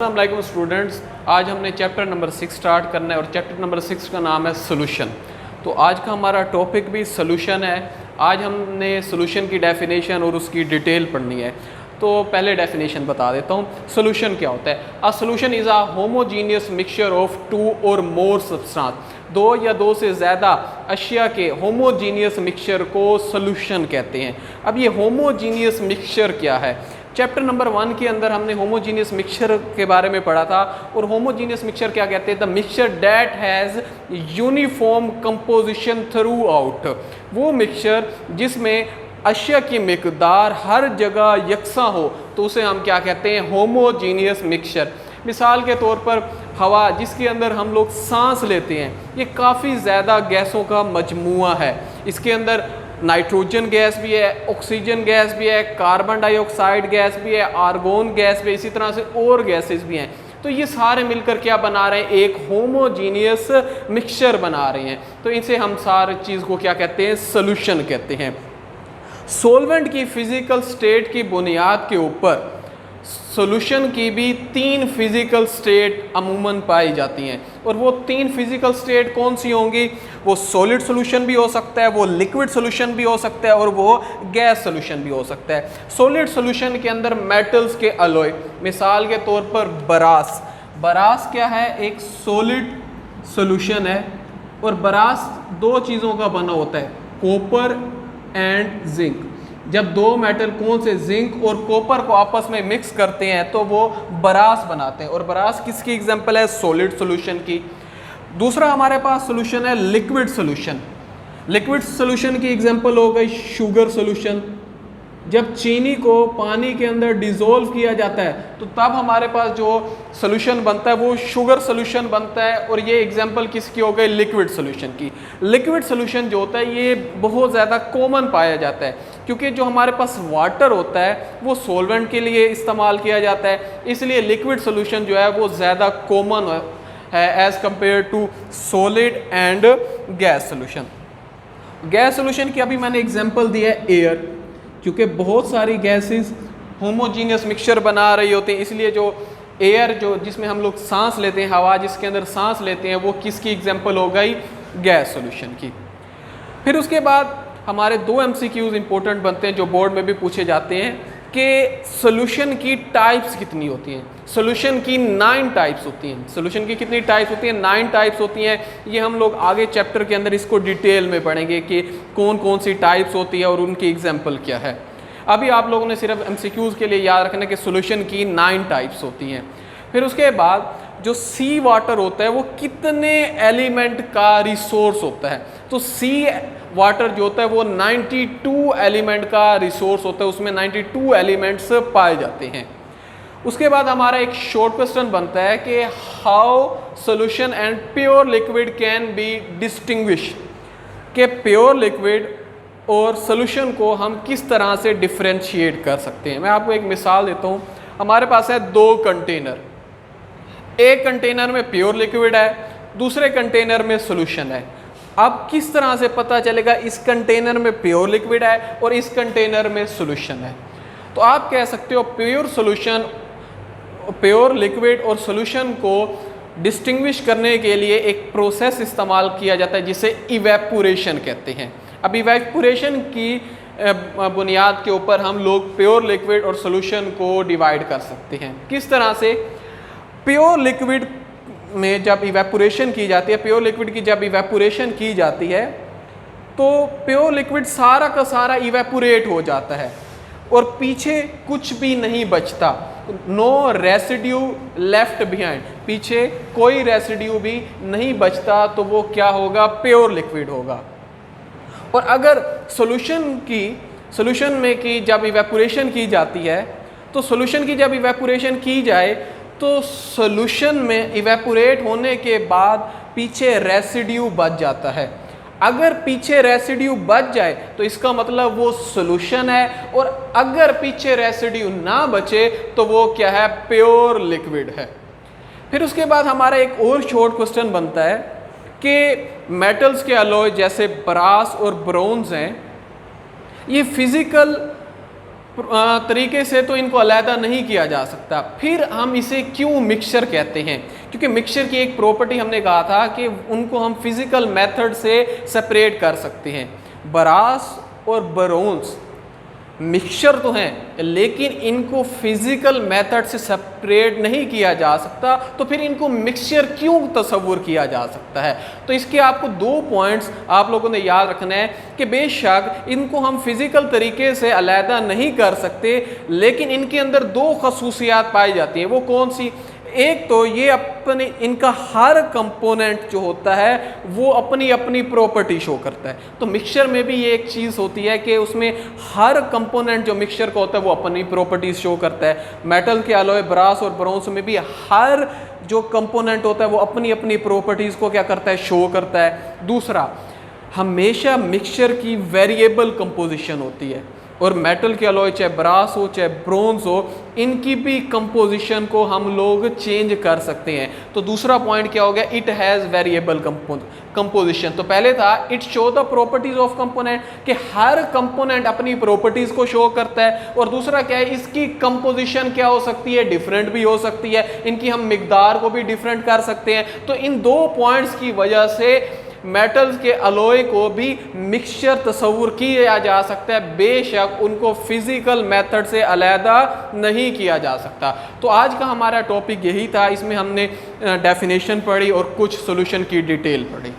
अस्सलाम स्टूडेंट्स, आज हमने चैप्टर नंबर 6 स्टार्ट करना है और चैप्टर नंबर 6 का नाम है सोल्यूशन। तो आज का हमारा टॉपिक भी सोल्यूशन है। आज हमने सोल्यूशन की डेफिनेशन और उसकी डिटेल पढ़नी है। तो पहले डेफिनेशन बता देता हूँ। सोल्यूशन क्या होता है? A solution is a homogeneous mixture of two or more substance. दो या दो से ज़्यादा अशिया के होमोजीनियस मिक्सचर को सोल्यूशन कहते हैं। अब ये होमोजीनियस मिक्सचर क्या है? चैप्टर नंबर 1 के अंदर हमने होमोजीनियस मिक्सचर के बारे में पढ़ा था। और होमोजीनियस मिक्सचर क्या कहते हैं? The mixture that has uniform composition through out. वो मिक्सचर जिसमें अशिया की मिकदार हर जगह यकसा हो, तो उसे हम क्या कहते हैं? Homogeneous mixture. मिसाल के तौर पर हवा जिसके अंदर हम लोग सांस लेते हैं, ये काफ़ी ज़्यादा गैसों का मजमुआ है। इसके अंदर नाइट्रोजन गैस भी है, ऑक्सीजन गैस भी है, कार्बन डाइऑक्साइड गैस भी है, आर्गोन गैस भी है, इसी तरह से और गैसेस भी हैं। तो ये सारे मिलकर क्या बना रहे हैं? एक होमोजीनियस मिक्सचर बना रहे हैं। तो इनसे हम सारी चीज़ को क्या कहते हैं? सोल्यूशन कहते हैं। सॉल्वेंट की फिजिकल स्टेट की बुनियाद के ऊपर सॉल्यूशन की भी 3 फिजिकल स्टेट अमूमन पाई जाती हैं। और वो 3 फिजिकल स्टेट कौन सी होंगी? वो सॉलिड सॉल्यूशन भी हो सकता है, वो लिक्विड सॉल्यूशन भी हो सकता है, और वो गैस सॉल्यूशन भी हो सकता है। सॉलिड सॉल्यूशन के अंदर मेटल्स के अलॉय, मिसाल के तौर पर बरास। बरास क्या है? एक सॉलिड सॉल्यूशन है। और बरास 2 चीज़ों का बना होता है, कॉपर एंड जिंक। जब दो मेटल कौन से, जिंक और कॉपर को आपस में मिक्स करते हैं तो वो बरास बनाते हैं। और बरास किसकी एग्जांपल है? सॉलिड सॉल्यूशन की। दूसरा हमारे पास सॉल्यूशन है लिक्विड सॉल्यूशन। लिक्विड सॉल्यूशन की एग्जांपल हो गई शुगर सॉल्यूशन। जब चीनी को पानी के अंदर डिज़ोल्व किया जाता है तो तब हमारे पास जो सॉल्यूशन बनता है वो शुगर सॉल्यूशन बनता है। और ये एग्जांपल किसकी हो गई? लिक्विड सॉल्यूशन की। लिक्विड सॉल्यूशन जो होता है ये बहुत ज़्यादा कॉमन पाया जाता है, क्योंकि जो हमारे पास वाटर होता है वो सॉल्वेंट के लिए इस्तेमाल किया जाता है, इसलिए लिक्विड सॉल्यूशन जो है वो ज़्यादा कॉमन है as compared to solid and gas solution. Gas solution की अभी मैंने एग्जांपल दिया है एयर, क्योंकि बहुत सारी गैसेस होमोजीनियस मिक्सचर बना रही होती हैं, इसलिए जो एयर जो जिसमें हम लोग सांस लेते हैं, हवा जिसके अंदर सांस लेते हैं, वो किसकी एग्जांपल हो गई? गैस सॉल्यूशन की। फिर उसके बाद हमारे 2 MCQs इंपॉर्टेंट बनते हैं जो बोर्ड में भी पूछे जाते हैं कि सॉल्यूशन की टाइप्स कितनी होती हैं। सॉल्यूशन की 9 टाइप्स होती हैं। सॉल्यूशन की कितनी टाइप्स होती हैं? 9 टाइप्स होती हैं। ये हम लोग आगे चैप्टर के अंदर इसको डिटेल में पढ़ेंगे कि कौन कौन सी टाइप्स होती है और उनकी एग्जांपल क्या है। अभी आप लोगों ने सिर्फ MCQs के लिए याद रखना कि सॉल्यूशन की 9 टाइप्स होती हैं। फिर उसके बाद जो सी वाटर होता है वो कितने एलिमेंट का रिसोर्स होता है? तो सी वाटर जो होता है वो 92 एलिमेंट का रिसोर्स होता है, उसमें 92 एलिमेंट्स पाए जाते हैं। उसके बाद हमारा एक शॉर्ट क्वेश्चन बनता है कि how solution and pure liquid can be distinguish, कि प्योर लिक्विड और सॉल्यूशन को हम किस तरह से डिफ्रेंशिएट कर सकते हैं। मैं आपको एक मिसाल देता हूँ। हमारे पास है 2 कंटेनर, एक कंटेनर में प्योर लिक्विड है, दूसरे कंटेनर में सॉल्यूशन है। अब किस तरह से पता चलेगा इस कंटेनर में प्योर लिक्विड है और इस कंटेनर में सॉल्यूशन है? तो आप कह सकते हो प्योर सॉल्यूशन, प्योर लिक्विड और सॉल्यूशन को डिस्टिंग्विश करने के लिए एक प्रोसेस इस्तेमाल किया जाता है जिसे इवेपोरेशन कहते हैं। अब इवेपोरेशन की बुनियाद के ऊपर हम लोग प्योर लिक्विड और सॉल्यूशन को डिवाइड कर सकते हैं। किस तरह से? प्योर लिक्विड में जब इवेपोरेशन की जाती है, प्योर लिक्विड की जब इवेपोरेशन की जाती है तो प्योर लिक्विड सारा का सारा इवेपोरेट हो जाता है और पीछे कुछ भी नहीं बचता। नो रेसिड्यू लेफ्ट बिहाइंड, पीछे कोई रेसिड्यू भी नहीं बचता, तो वो क्या होगा? प्योर लिक्विड होगा। और अगर सॉल्यूशन में की जब इवेपोरेशन की जाती है तो सॉल्यूशन की जब इवेपोरेशन की जाए तो सॉल्यूशन में इवेपोरेट होने के बाद पीछे रेसिड्यू बच जाता है। अगर पीछे रेसिड्यू बच जाए तो इसका मतलब वो सॉल्यूशन है, और अगर पीछे रेसिड्यू ना बचे तो वो क्या है? प्योर लिक्विड है। फिर उसके बाद हमारा एक और शॉर्ट क्वेश्चन बनता है कि मेटल्स के अलॉय जैसे ब्रास और ब्रोंज हैं, ये फिजिकल तरीके से तो इनको अलहदा नहीं किया जा सकता। फिर हम इसे क्यों मिक्सचर कहते हैं? क्योंकि मिक्सचर की एक प्रॉपर्टी हमने कहा था कि उनको हम फिजिकल मेथड से सेपरेट कर सकते हैं। बरास और बोरॉन्स मिक्सचर तो हैं, लेकिन इनको फिजिकल मेथड से सेपरेट नहीं किया जा सकता, तो फिर इनको मिक्सचर क्यों तस्वुर किया जा सकता है? तो इसके आपको 2 पॉइंट्स आप लोगों ने याद रखना है कि बेशक इनको हम फिजिकल तरीके से अलहदा नहीं कर सकते, लेकिन इनके अंदर 2 खसूसियात पाई जाती हैं। वो कौन सी? एक तो ये अपने इनका हर कंपोनेंट जो होता है वो अपनी अपनी प्रॉपर्टी शो करता है। तो मिक्सचर में भी ये एक चीज़ होती है कि उसमें हर कंपोनेंट जो मिक्सचर का होता है वो अपनी प्रॉपर्टीज शो करता है। मेटल के अलॉय ब्रास और ब्रोंज में भी हर जो कंपोनेंट होता है वो अपनी अपनी प्रॉपर्टीज़ को क्या करता है? शो करता है। दूसरा, हमेशा मिक्सचर की वेरिएबल कंपोजिशन होती है, और मेटल के अलॉय चाहे ब्रास हो चाहे ब्रोंज हो, इनकी भी कंपोजिशन को हम लोग चेंज कर सकते हैं। तो दूसरा पॉइंट क्या हो गया? It has variable composition. तो पहले था it show the properties of component, कि हर कंपोनेंट अपनी प्रॉपर्टीज को शो करता है। और दूसरा क्या है? इसकी कंपोजिशन क्या हो सकती है? डिफरेंट भी हो सकती है, इनकी हम मिकदार को भी डिफरेंट कर सकते हैं। तो इन 2 पॉइंट्स की वजह से मेटल्स के अलॉय को भी मिक्सचर तस्वुर किया जा सकता है, बेशक उनको फिजिकल मेथड से अलहदा नहीं किया जा सकता। तो आज का हमारा टॉपिक यही था। इसमें हमने डेफिनेशन पढ़ी और कुछ सॉल्यूशन की डिटेल पढ़ी।